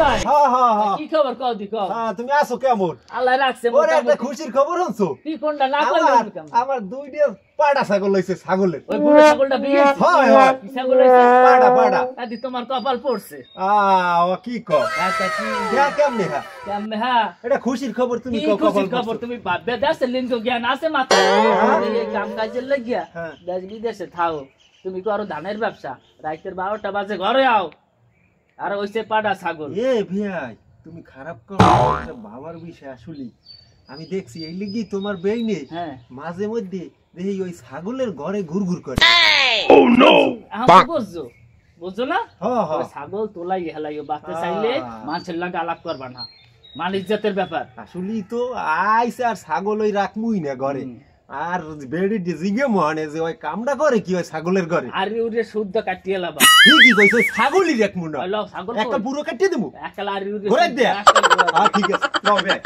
ভাই হ্যাঁ হ্যাঁ হ্যাঁ কি খবর কও দি কও হ্যাঁ তুমি আছো কেমন আল্লাহ রাখছে ওরে একটা খুশির খবর হনছো কি কোনটা না কইলে কেমন আমার দুইটা পাড়া ছাগল লইছে ছাগলের ওই বুড়ো ছাগলটা বিয়েছে হয় হয় কি ছাগল হইছে পাড়া পাড়া আদি তোমার কপাল পড়ছে ও কি কও আচ্ছা কি কেমনে হ্যাঁ কেমনে হ্যাঁ এটা খুশির খবর তুমি কি কও খুশির খবর তুমি ভাববে দাসে লিঙ্গ জ্ঞান আছে মাথায় এই কাম কাজের লাগিয়া হ্যাঁ। দেশ বিদেশে থাও তুমি করো ধানের ব্যবসা রাতের 12টা বাজে ঘরে আও আর ওইসে পাড়া ছাগল এ ভাই তুমি খারাপ করো এটা বাবার বিষয় আসলে আমি দেখছি এই লিগি তোমার বেইনে হ্যাঁ মাঝে মধ্যে দেখি ওই ছাগলের ঘরে ঘুরঘুর করে এখন বুঝছো বুঝছো না হ্যাঁ হ্যাঁ ওই ছাগল তোলাই হেলাইও বাঁচতে চাইলে মানুষের লাগে আলাপ করবা না মান ইজ্জতের ব্যাপার আসলেই তো আইসে আর ছাগল ওই রাখমুই না ঘরে আর বেড়ি জিগে মহানে যে ওই কামটা করে কি ওই ছাগলের ঘরে আর উড়ে শুদ্ধ কাটিয়ে লাবা ঠিকই কইছে ছাগলই রাখমু না লও ছাগল একটা পুরো কাটিয়ে দেবো একালা আর উড়ে ঘুরে দে ঠিক আছে নাও ভাই